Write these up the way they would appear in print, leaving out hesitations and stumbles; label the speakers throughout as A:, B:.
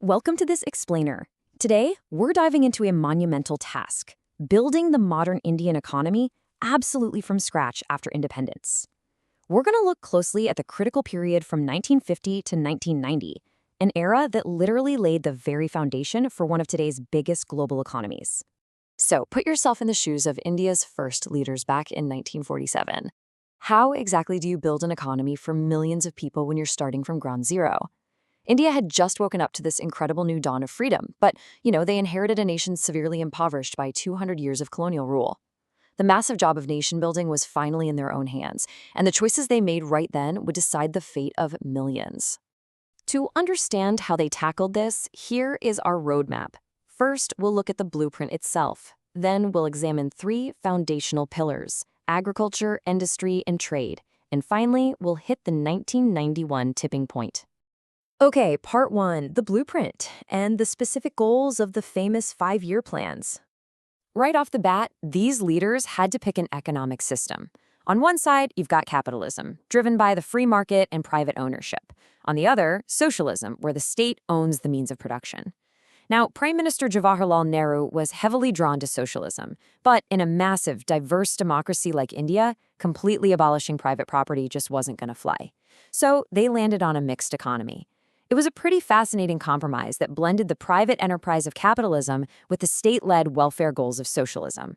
A: Welcome to this explainer. Today, we're diving into a monumental task, building the modern Indian economy absolutely from scratch after independence. We're going to look closely at the critical period from 1950 to 1990, an era that literally laid the very foundation for one of today's biggest global economies. So, put yourself in the shoes of India's first leaders back in 1947. How exactly do you build an economy for millions of people when you're starting from ground zero? India had just woken up to this incredible new dawn of freedom, but, they inherited a nation severely impoverished by 200 years of colonial rule. The massive job of nation building was finally in their own hands, and the choices they made right then would decide the fate of millions. To understand how they tackled this, here is our roadmap. First, we'll look at the blueprint itself. Then we'll examine three foundational pillars: agriculture, industry, and trade. And finally, we'll hit the 1991 tipping point. Okay, part one, the blueprint and the specific goals of the famous 5-year plans. Right off the bat, these leaders had to pick an economic system. On one side, you've got capitalism, driven by the free market and private ownership. On the other, socialism, where the state owns the means of production. Now, Prime Minister Jawaharlal Nehru was heavily drawn to socialism, but in a massive, diverse democracy like India, completely abolishing private property just wasn't going to fly. So they landed on a mixed economy. It was a pretty fascinating compromise that blended the private enterprise of capitalism with the state-led welfare goals of socialism.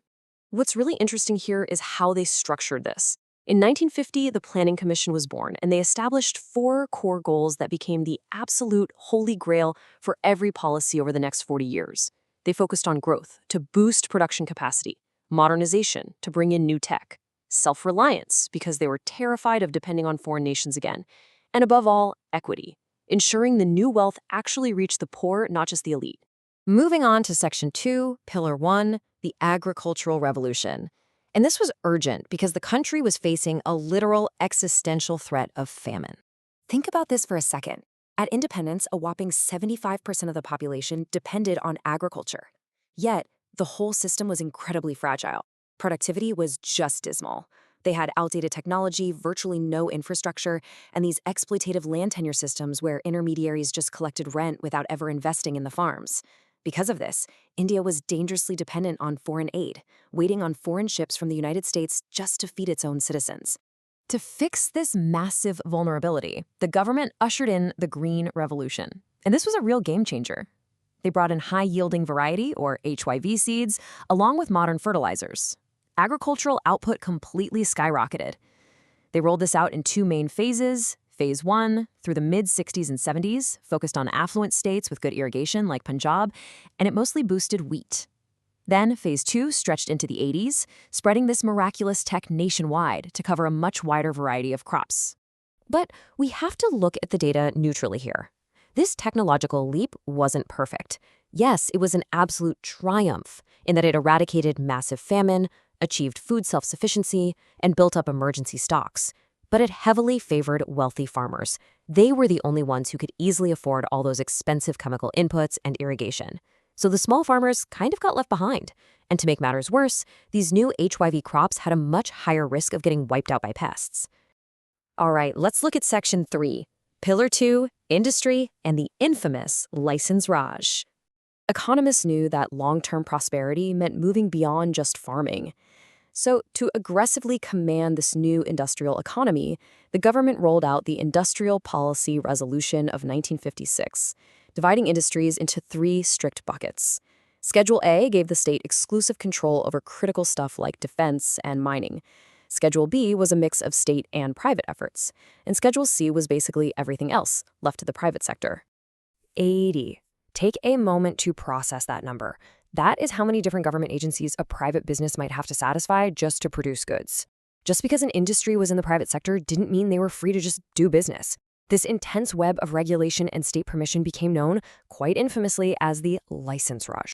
B: What's really interesting here is how they structured this. In 1950, the Planning Commission was born, and they established 4 core goals that became the absolute holy grail for every policy over the next 40 years. They focused on growth, to boost production capacity; modernization, to bring in new tech; self-reliance, because they were terrified of depending on foreign nations again; and above all, equity, ensuring the new wealth actually reached the poor, not just the elite.
A: Moving on to Section 2, Pillar 1, the agricultural revolution. And this was urgent because the country was facing a literal existential threat of famine. Think about this for a second. At independence, a whopping 75% of the population depended on agriculture. Yet, the whole system was incredibly fragile. Productivity was just dismal. They had outdated technology, virtually no infrastructure, and these exploitative land tenure systems where intermediaries just collected rent without ever investing in the farms. Because of this, India was dangerously dependent on foreign aid, waiting on foreign ships from the United States just to feed its own citizens. To fix this massive vulnerability, the government ushered in the Green Revolution. And this was a real game changer. They brought in high-yielding variety, or HYV seeds, along with modern fertilizers. Agricultural output completely skyrocketed. They rolled this out in 2 main phases. Phase 1, through the mid-60s and 70s, focused on affluent states with good irrigation like Punjab, and it mostly boosted wheat. Then Phase 2 stretched into the 80s, spreading this miraculous tech nationwide to cover a much wider variety of crops. But we have to look at the data neutrally here. This technological leap wasn't perfect. Yes, it was an absolute triumph in that it eradicated massive famine, achieved food self-sufficiency, and built up emergency stocks. But it heavily favored wealthy farmers. They were the only ones who could easily afford all those expensive chemical inputs and irrigation. So the small farmers kind of got left behind. And to make matters worse, these new HYV crops had a much higher risk of getting wiped out by pests. All right, let's look at Section 3, Pillar 2, Industry, and the infamous License Raj. Economists knew that long-term prosperity meant moving beyond just farming. So, to aggressively command this new industrial economy, the government rolled out the Industrial Policy Resolution of 1956, dividing industries into 3 strict buckets. Schedule A gave the state exclusive control over critical stuff like defense and mining. Schedule B was a mix of state and private efforts. And Schedule C was basically everything else, left to the private sector. 80. Take a moment to process that number. That is how many different government agencies a private business might have to satisfy just to produce goods. Just because an industry was in the private sector didn't mean they were free to just do business. This intense web of regulation and state permission became known, quite infamously, as the License Raj.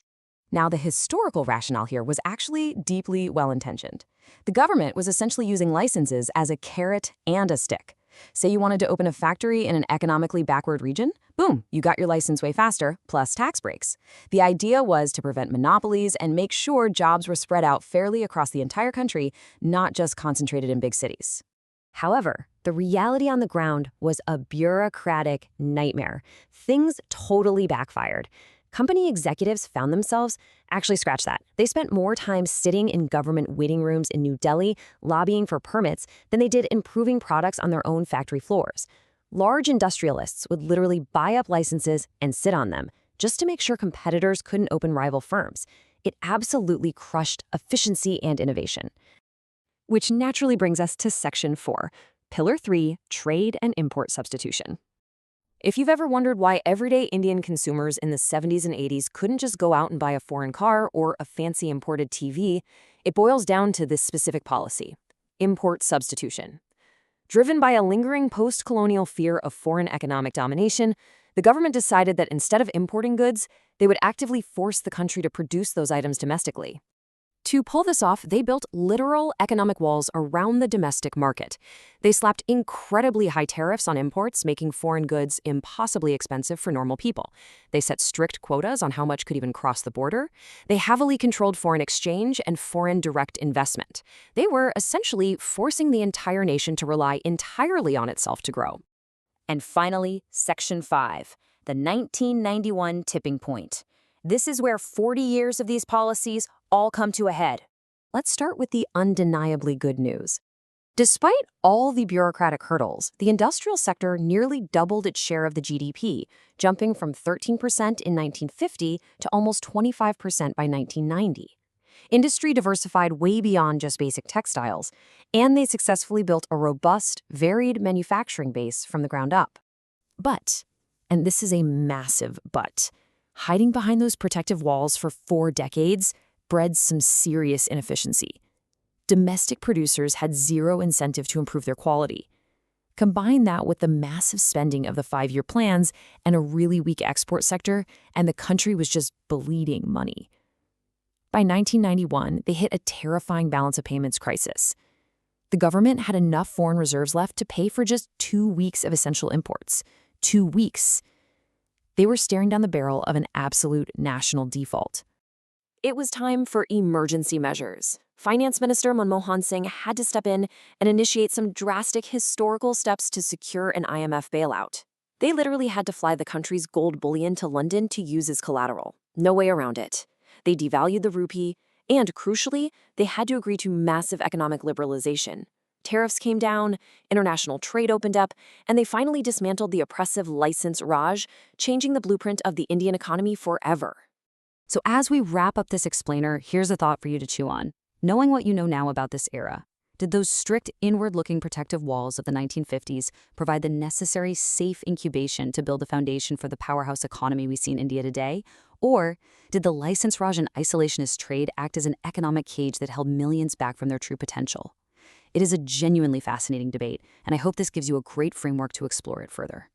A: Now, the historical rationale here was actually deeply well-intentioned. The government was essentially using licenses as a carrot and a stick. Say you wanted to open a factory in an economically backward region? Boom, you got your license way faster, plus tax breaks. The idea was to prevent monopolies and make sure jobs were spread out fairly across the entire country, not just concentrated in big cities. However, The reality on the ground was a bureaucratic nightmare. Things totally backfired. Company executives found themselves, actually scratch that, they spent more time sitting in government waiting rooms in New Delhi, lobbying for permits, than they did improving products on their own factory floors. Large industrialists would literally buy up licenses and sit on them, just to make sure competitors couldn't open rival firms. It absolutely crushed efficiency and innovation. Which naturally brings us to Section 4, Pillar 3, Trade and Import Substitution. If you've ever wondered why everyday Indian consumers in the 70s and 80s couldn't just go out and buy a foreign car or a fancy imported TV, it boils down to this specific policy: import substitution. Driven by a lingering post-colonial fear of foreign economic domination, the government decided that instead of importing goods, they would actively force the country to produce those items domestically. To pull this off, they built literal economic walls around the domestic market. They slapped incredibly high tariffs on imports, making foreign goods impossibly expensive for normal people. They set strict quotas on how much could even cross the border. They heavily controlled foreign exchange and foreign direct investment. They were essentially forcing the entire nation to rely entirely on itself to grow. And finally, Section 5, the 1991 tipping point. This is where 40 years of these policies all come to a head. Let's start with the undeniably good news. Despite all the bureaucratic hurdles, the industrial sector nearly doubled its share of the GDP, jumping from 13% in 1950 to almost 25% by 1990. Industry diversified way beyond just basic textiles, and they successfully built a robust, varied manufacturing base from the ground up. But, and this is a massive but, hiding behind those protective walls for 4 decades bred some serious inefficiency. Domestic producers had zero incentive to improve their quality. Combine that with the massive spending of the 5-year plans and a really weak export sector, and the country was just bleeding money. By 1991, they hit a terrifying balance of payments crisis. The government had enough foreign reserves left to pay for just 2 weeks of essential imports. 2 weeks. They were staring down the barrel of an absolute national default. It was time for emergency measures. Finance Minister Manmohan Singh had to step in and initiate some drastic historical steps to secure an IMF bailout. They literally had to fly the country's gold bullion to London to use as collateral. No way around it. They devalued the rupee, and crucially, they had to agree to massive economic liberalization. Tariffs came down, international trade opened up, and they finally dismantled the oppressive license Raj, changing the blueprint of the Indian economy forever. So as we wrap up this explainer, here's a thought for you to chew on. Knowing what you know now about this era, did those strict inward-looking protective walls of the 1950s provide the necessary safe incubation to build a foundation for the powerhouse economy we see in India today? Or did the license Raj and isolationist trade act as an economic cage that held millions back from their true potential? It is a genuinely fascinating debate, and I hope this gives you a great framework to explore it further.